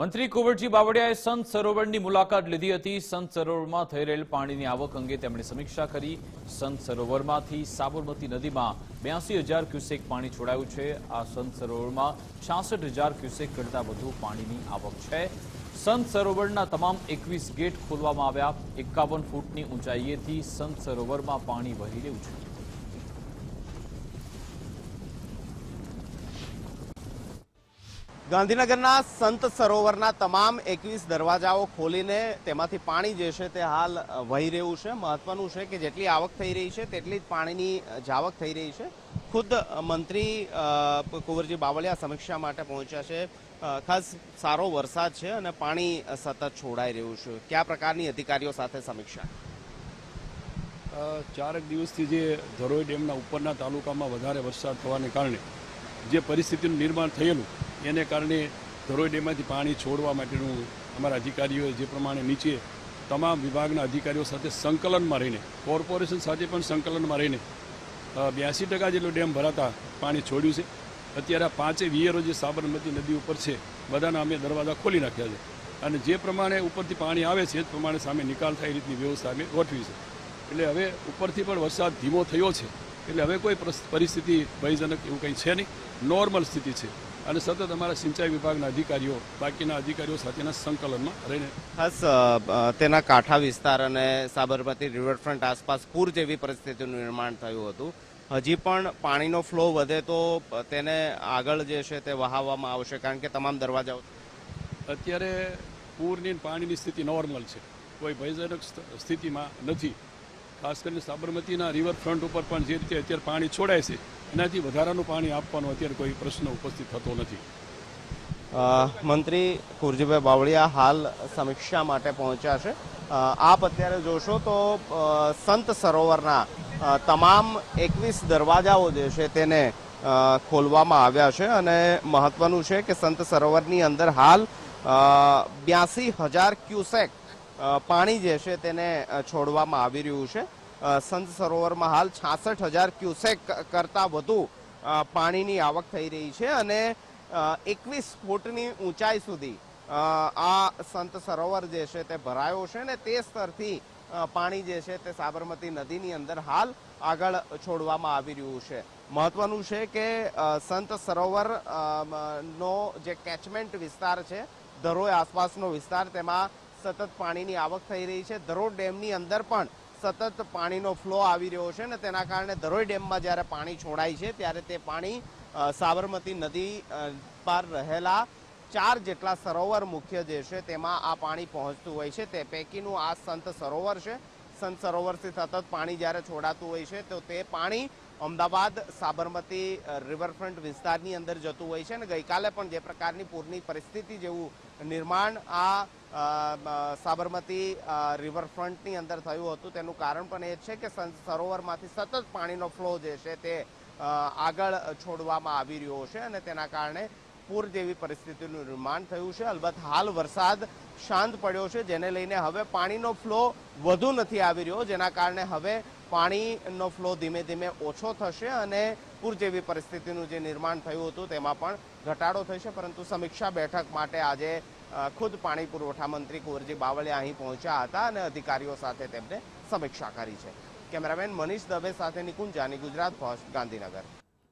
મંત્રી કુંવરજી બાવળિયાએ સંત સરોવરની મુલાકાત લીધી હતી। સંત સરોવરમાં થઈ રહેલ પાણીની આવક અંગે તેમણે સમીક્ષા કરી। સંત સરોવરમાંથી સાબરમતી નદીમાં 82,000 ક્યુસેક પાણી છોડાયું છે। આ સંત સરોવરમાં 66,000 ક્યુસેક કરતાં વધુ પાણીની આવક છે। સંત સરોવરના તમામ 21 ગેટ ખોલવામાં આવ્યા। 51 ફૂટની ઊંચાઈએથી સંત સરોવરમાં પાણી વહી રહ્યું છે। ગાંધીનગરના સંત સરોવરના તમામ 21 દરવાજાઓ ખોલીને તેમાંથી પાણી જે છે તે હાલ વહી રહ્યું છે। મહત્વનું છે કે જેટલી આવક થઈ રહી છે તેટલી જ પાણીની જાવક થઈ રહી છે। ખુદ મંત્રી કુંવરજી બાવળિયા સમીક્ષા માટે પહોંચ્યા છે। ખાસ સારો વરસાદ છે અને પાણી સતત છોડાઈ રહ્યું છે। કયા પ્રકારની અધિકારીઓ સાથે સમીક્ષા? 4 દિવસથી જે ધરોઈ ડેમના ઉપરના તાલુકામાં વધારે વરસાદ થવાને કારણે જે પરિસ્થિતિનું નિર્માણ થયેલું એને કારણે ધરોઈ ડેમમાંથી પાણી છોડવા માટેનું અમારા અધિકારીઓએ જે પ્રમાણે નીચે તમામ વિભાગના અધિકારીઓ સાથે સંકલનમાં રહીને, કોર્પોરેશન સાથે પણ સંકલનમાં રહીને 82% જેટલું ડેમ ભરાતા પાણી છોડ્યું છે। અત્યારે 5 વિયરો જે સાબરમતી નદી ઉપર છે બધાના અમે દરવાજા ખોલી નાખ્યા છે અને જે પ્રમાણે ઉપરથી પાણી આવે છે એ પ્રમાણે સામે નિકાલ થાય એ રીતની વ્યવસ્થા અમે ગોઠવી છે। એટલે હવે ઉપરથી પણ વરસાદ ધીમો થયો છે, એટલે હવે કોઈ પરિસ્થિતિ ભયજનક એવું કંઈ છે નહીં, નોર્મલ સ્થિતિ છે અને સતત અમારા સિંચાઈ વિભાગના અધિકારીઓ બાકીના અધિકારીઓ સાથેના સંકલનમાં રહીને ખાસ તેના કાંઠા વિસ્તાર અને સાબરમતી રિવરફ્રન્ટ આસપાસ પૂર જેવી પરિસ્થિતિનું નિર્માણ થયું હતું। હજી પણ પાણીનો ફ્લો વધે તો તેને આગળ જે છે તે વહાવવામાં આવશે, કારણ કે તમામ દરવાજાઓ અત્યારે પૂરની પાણીની સ્થિતિ નોર્મલ છે, કોઈ ભયજનક સ્થિતિમાં નથી। ખાસ કરીને સાબરમતીના રિવરફ્રન્ટ ઉપર પણ જે રીતે અત્યારે પાણી છોડાય છે એનાથી વધારાનું પાણી આપવાનો અત્યારે કોઈ પ્રશ્ન ઉપસ્થિત થતો નથી। મંત્રી કુંવરજીભાઈ બાવળિયા હાલ સમીક્ષા માટે પહોંચ્યા છે। આપ અત્યારે જોશો તો સંત સરોવરના તમામ 21 દરવાજાઓ જે છે તેને ખોલવામાં આવ્યા છે અને મહત્વનું છે કે સંત સરોવરની અંદર હાલ 82,000 ક્યુસેક પાણી જે છે તેને છોડવામાં આવી રહ્યું છે। સંત સરોવરમાં હાલ 66,000 ક્યુસેક કરતાં વધુ પાણીની આવક થઈ રહી છે અને 21 ફૂટની ઊંચાઈ સુધી આ સંત સરોવર જે છે તે ભરાયો છે અને તે સ્તરથી પાણી જે છે તે સાબરમતી નદીની અંદર હાલ આગળ છોડવામાં આવી રહ્યું છે। મહત્વનું છે કે સંત સરોવર નો જે કેચમેન્ટ વિસ્તાર છે, ધરોઈ આસપાસનો વિસ્તાર, તેમાં સતત પાણીની આવક થઈ રહી છે। ધરોઈ ડેમની અંદર પણ સતત પાણીનો ફ્લો આવી રહ્યો છે અને તેના કારણે ધરોઈ ડેમમાં જ્યારે પાણી છોડાય છે ત્યારે તે પાણી સાબરમતી નદી પર રહેલા 4 જેટલા સરોવર મુખ્ય જે છે તેમાં આ પાણી પહોંચતું હોય છે। તે પૈકીનું આ સંત સરોવર છે। સંત સરોવરથી સતત પાણી જ્યારે છોડાતું હોય છે તો તે પાણી અમદાવાદ સાબરમતી રિવરફ્રન્ટ વિસ્તારની અંદર જતું હોય છે અને ગઈકાલે પણ જે પ્રકારની પૂરની પરિસ્થિતિ જેવું નિર્માણ આ સાબરમતી રિવરફ્રન્ટની અંદર થયું હતું તેનું કારણ પણ એ છે કે સંત સરોવરમાંથી સતત પાણીનો ફ્લો જે છે તે આગળ છોડવામાં આવી રહ્યો છે અને તેના કારણે પૂર જેવી પરિસ્થિતિનું નિર્માણ થયું છે। અલબત્ત હાલ વરસાદ શાંત પડ્યો છે, જેને લઈને હવે પાણીનો ફ્લો વધુ નથી આવી રહ્યો, જેના કારણે હવે પાણીનો ફ્લો ધીમે ધીમે ઓછો થશે અને પૂર જેવી પરિસ્થિતિનું જે નિર્માણ થયું હતું તેમાં પણ ઘટાડો થશે। પરંતુ સમીક્ષા બેઠક માટે આજે ખુદ પાણી પુરવઠા મંત્રી કુંવરજી બાવળિયા અહીં પહોંચ્યા હતા અને અધિકારીઓ સાથે તેમને સમીક્ષા કરી છે। કેમેરામેન મનીષ દવે સાથે નિકુંજ જાની, ગુજરાત ફર્સ્ટ, ગાંધીનગર।